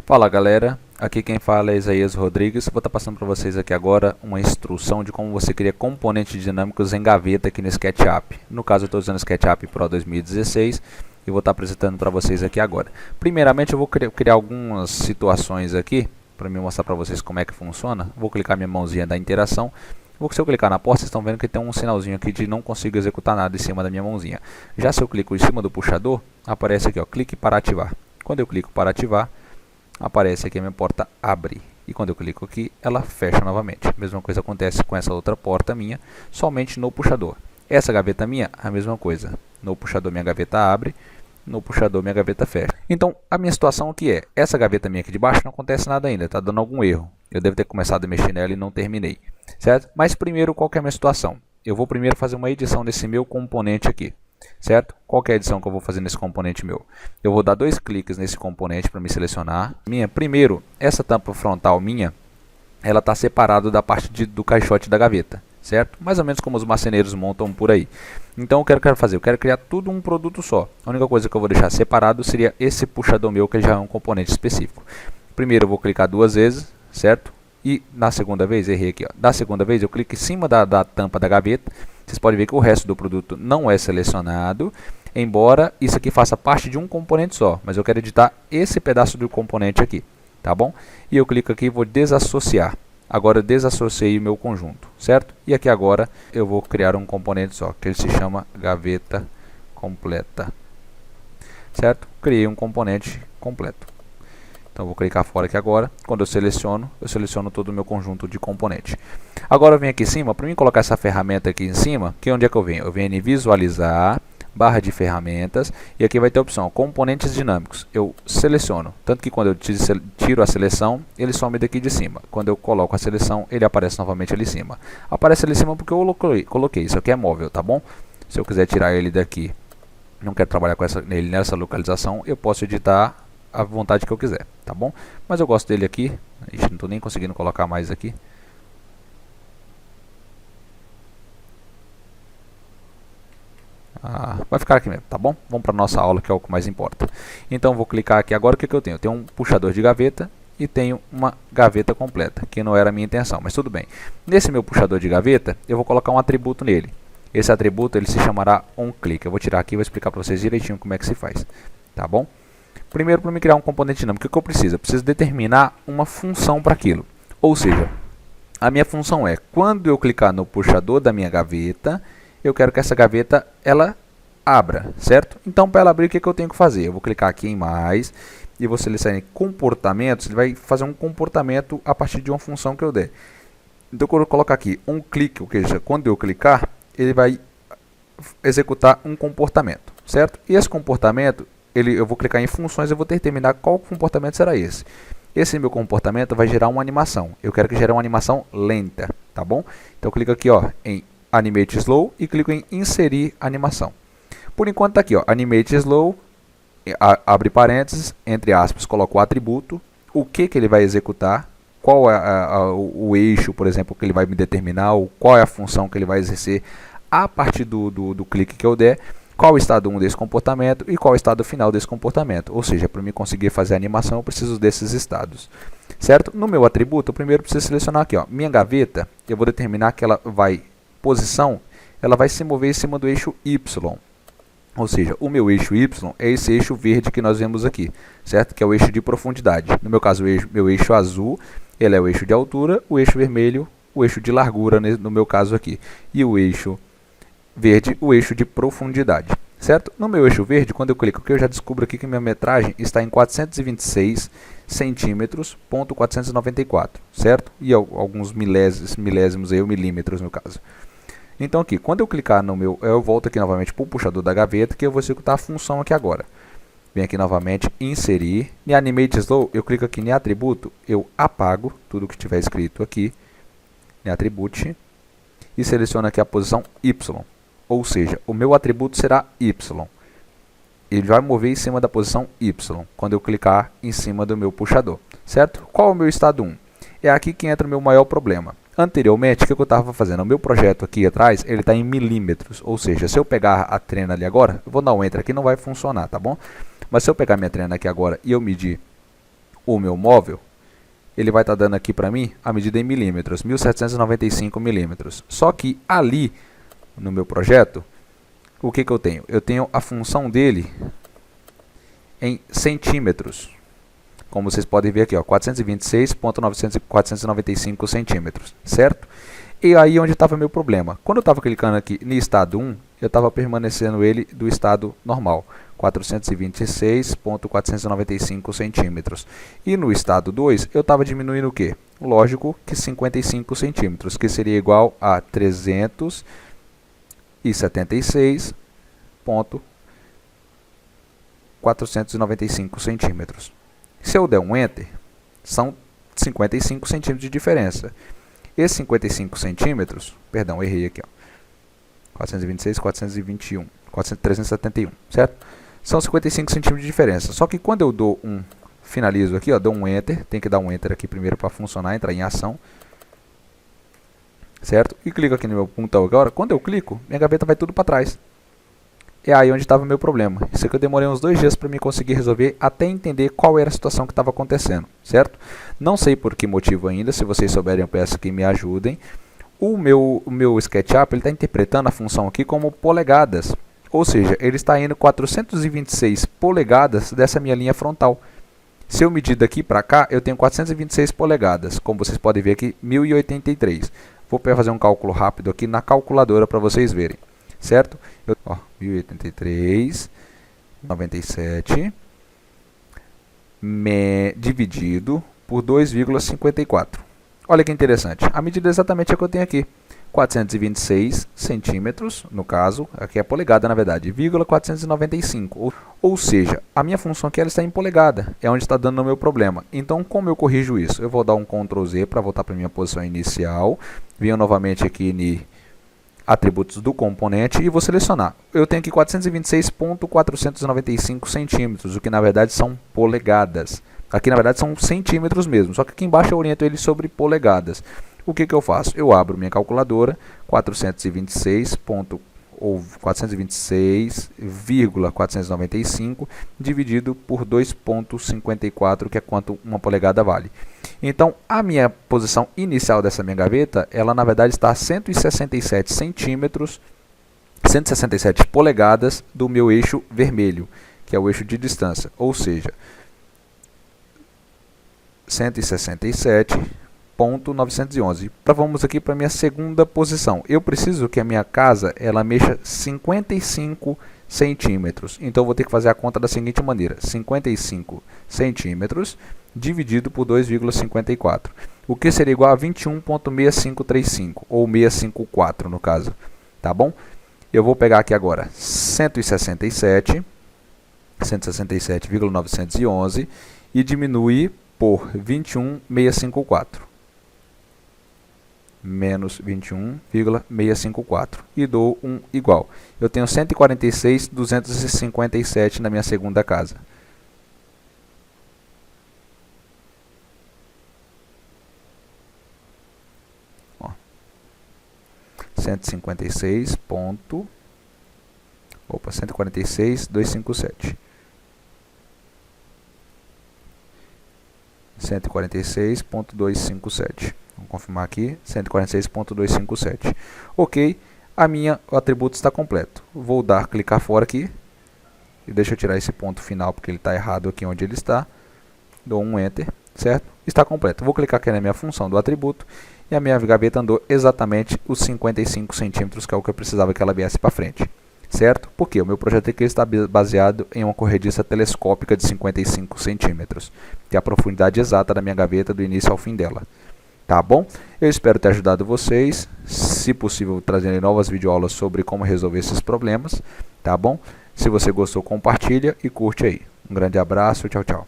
Fala galera, aqui quem fala é Isaías Rodrigues. Vou estar passando para vocês aqui agora uma instrução de como você cria componentes dinâmicos em gaveta aqui no SketchUp. No caso eu estou usando o SketchUp Pro 2016 e vou estar apresentando para vocês aqui agora. Primeiramente eu vou criar algumas situações aqui para me mostrar para vocês como é que funciona. Vou clicar minha mãozinha da interação. Se eu clicar na porta, vocês estão vendo que tem um sinalzinho aqui de não consigo executar nada em cima da minha mãozinha. Já se eu clico em cima do puxador, aparece aqui, ó, clique para ativar. Quando eu clico para ativar, aparece aqui a minha porta abre. E quando eu clico aqui, ela fecha novamente. A mesma coisa acontece com essa outra porta minha, somente no puxador. Essa gaveta minha, a mesma coisa. No puxador minha gaveta abre, no puxador minha gaveta fecha. Então, a minha situação aqui é, essa gaveta minha aqui de baixo não acontece nada ainda, está dando algum erro. Eu devo ter começado a mexer nela e não terminei. Certo? Mas primeiro, qual que é a minha situação? Eu vou primeiro fazer uma edição desse meu componente aqui. Certo? Qual que é a edição que eu vou fazer nesse componente meu? Eu vou dar 2 cliques nesse componente para me selecionar. Primeiro, essa tampa frontal minha, ela está separada da parte do caixote da gaveta, certo? Mais ou menos como os marceneiros montam por aí. Então o que eu quero fazer? Eu quero criar tudo um produto só. A única coisa que eu vou deixar separado seria esse puxador meu, que já é um componente específico. Primeiro eu vou clicar 2 vezes, certo? E na segunda vez, errei aqui, ó. Da segunda vez eu clico em cima da tampa da gaveta. Vocês podem ver que o resto do produto não é selecionado, embora isso aqui faça parte de um componente só. Mas eu quero editar esse pedaço do componente aqui, tá bom? E eu clico aqui e vou desassociar. Agora eu desassociei o meu conjunto, certo? E aqui agora eu vou criar um componente só, que ele se chama gaveta completa, certo? Criei um componente completo. Então vou clicar fora aqui agora. Quando eu seleciono todo o meu conjunto de componentes. Agora eu venho aqui em cima, para mim colocar essa ferramenta aqui em cima, que onde é que eu venho? Eu venho em visualizar, barra de ferramentas, e aqui vai ter a opção componentes dinâmicos. Eu seleciono, tanto que quando eu tiro a seleção, ele some daqui de cima. Quando eu coloco a seleção, ele aparece novamente ali em cima. Aparece ali em cima porque eu coloquei, isso aqui é móvel, tá bom? Se eu quiser tirar ele daqui, não quero trabalhar com ele nessa localização, eu posso editar à vontade que eu quiser, tá bom? Mas eu gosto dele aqui. Ixi, não estou nem conseguindo colocar mais aqui. Vai ficar aqui mesmo, tá bom? Vamos para a nossa aula, que é o que mais importa. Então vou clicar aqui agora. O que eu tenho? Eu tenho um puxador de gaveta e tenho uma gaveta completa, que não era a minha intenção, mas tudo bem. Nesse meu puxador de gaveta, eu vou colocar um atributo nele. Esse atributo ele se chamará onClick. Eu vou tirar aqui e vou explicar para vocês direitinho como é que se faz, tá bom? Primeiro, para me criar um componente dinâmico, o que eu preciso? Eu preciso determinar uma função para aquilo. Ou seja, a minha função é, quando eu clicar no puxador da minha gaveta, eu quero que essa gaveta ela abra, certo? Então, para ela abrir, o que eu tenho que fazer? Eu vou clicar aqui em mais e vou selecionar em comportamentos. Ele vai fazer um comportamento a partir de uma função que eu der. Então, quando eu colocar aqui um clique, ou seja, quando eu clicar, ele vai executar um comportamento, certo? E esse comportamento, eu vou clicar em funções e vou determinar qual comportamento será esse. Esse meu comportamento vai gerar uma animação. Eu quero que gere uma animação lenta, tá bom? Então eu clico aqui, ó, em Animate Slow e clico em Inserir animação. Por enquanto está aqui, ó, Animate Slow, abre parênteses, entre aspas, coloco o atributo, o que ele vai executar, qual é o eixo, por exemplo, que ele vai me determinar, ou qual é a função que ele vai exercer a partir do clique que eu der. Qual o estado 1 desse comportamento e qual o estado final desse comportamento. Ou seja, para mim conseguir fazer a animação, eu preciso desses estados. Certo? No meu atributo, eu primeiro preciso selecionar aqui, ó, minha gaveta. Eu vou determinar que ela vai, posição, ela vai se mover em cima do eixo Y. Ou seja, o meu eixo Y é esse eixo verde que nós vemos aqui, certo? Que é o eixo de profundidade. No meu caso, meu eixo azul, ele é o eixo de altura, o eixo vermelho, o eixo de largura, no meu caso aqui. E o eixo verde, o eixo de profundidade, certo? No meu eixo verde, quando eu clico aqui, eu já descubro aqui que minha metragem está em 426 centímetros, ponto 494, certo? E alguns milésimos aí, milímetros no caso. Então aqui, quando eu clicar no meu, eu volto aqui novamente para o puxador da gaveta, que eu vou executar a função aqui agora. Venho aqui novamente, inserir, em Animate Slow, eu clico aqui em atributo, eu apago tudo que tiver escrito aqui, em atribute, e seleciono aqui a posição Y. Ou seja, o meu atributo será Y. Ele vai mover em cima da posição Y, quando eu clicar em cima do meu puxador, certo? Qual é o meu estado 1? É aqui que entra o meu maior problema. Anteriormente, o que eu estava fazendo? O meu projeto aqui atrás, ele está em milímetros. Ou seja, se eu pegar a trena ali agora, eu vou dar um Enter aqui, não vai funcionar, tá bom? Mas se eu pegar minha trena aqui agora e eu medir o meu móvel, ele vai estar dando aqui para mim a medida em milímetros, 1795 milímetros. Só que ali, no meu projeto, o que eu tenho? Eu tenho a função dele em centímetros. Como vocês podem ver aqui, 426.495 centímetros, certo? E aí onde estava meu problema? Quando eu estava clicando aqui no estado 1, eu estava permanecendo ele do estado normal, 426.495 centímetros. E no estado 2, eu estava diminuindo o quê? Lógico que 55 centímetros, que seria igual a 376.495 centímetros. Se eu der um Enter, são 55 centímetros de diferença. Esses 55 centímetros, perdão, errei aqui, 426, 421, 371, certo? São 55 centímetros de diferença. Só que quando eu dou finalizo aqui, dou um Enter, tem que dar um Enter aqui primeiro para funcionar, entrar em ação, certo? E clico aqui no meu ponto agora, quando eu clico, minha gaveta vai tudo para trás. É aí onde estava o meu problema. Isso aqui eu demorei uns 2 dias para me conseguir resolver, até entender qual era a situação que estava acontecendo, certo? Não sei por que motivo ainda, se vocês souberem eu peço que me ajudem. O meu SketchUp está interpretando a função aqui como polegadas, ou seja, ele está indo 426 polegadas dessa minha linha frontal. Se eu medir daqui para cá, eu tenho 426 polegadas, como vocês podem ver aqui, 1083. Vou fazer um cálculo rápido aqui na calculadora para vocês verem. Certo? 1083, 97, dividido por 2,54. Olha que interessante. A medida é exatamente a que eu tenho aqui. 426 centímetros, no caso, aqui é polegada na verdade, 495. Ou seja, a minha função aqui ela está em polegada, é onde está dando o meu problema. Então, como eu corrijo isso? Eu vou dar um Ctrl Z para voltar para a minha posição inicial. Venho novamente aqui em atributos do componente e vou selecionar. Eu tenho aqui 426.495 centímetros, o que na verdade são polegadas. Aqui na verdade são centímetros mesmo, só que aqui embaixo eu oriento ele sobre polegadas. O que eu faço? Eu abro minha calculadora, 426,495 dividido por 2,54, que é quanto uma polegada vale. Então, a minha posição inicial dessa minha gaveta, ela na verdade está a 167 centímetros, 167 polegadas do meu eixo vermelho, que é o eixo de distância, ou seja, 167.911. Vamos aqui para a minha segunda posição. Eu preciso que a minha casa ela mexa 55 centímetros. Então, eu vou ter que fazer a conta da seguinte maneira. 55 centímetros dividido por 2,54. O que seria igual a 21.6535, ou 654 no caso. Tá bom? Eu vou pegar aqui agora 167,911 e diminuir por 21.654. Menos 21,654 e dou um igual. Eu tenho 146.257 na minha segunda casa. Ó. 146.257. 146.257. Vamos confirmar aqui, 146.257. Ok, o atributo está completo. Vou clicar fora aqui. E deixa eu tirar esse ponto final, porque ele está errado aqui onde ele está. Dou um Enter, certo? Está completo. Vou clicar aqui na minha função do atributo. E a minha gaveta andou exatamente os 55 centímetros, que é o que eu precisava que ela viesse para frente. Certo? Porque o meu projeto aqui está baseado em uma corrediça telescópica de 55 centímetros, que é a profundidade exata da minha gaveta do início ao fim dela. Tá bom? Eu espero ter ajudado vocês, se possível trazendo novas videoaulas sobre como resolver esses problemas, tá bom? Se você gostou, compartilha e curte aí. Um grande abraço, tchau, tchau.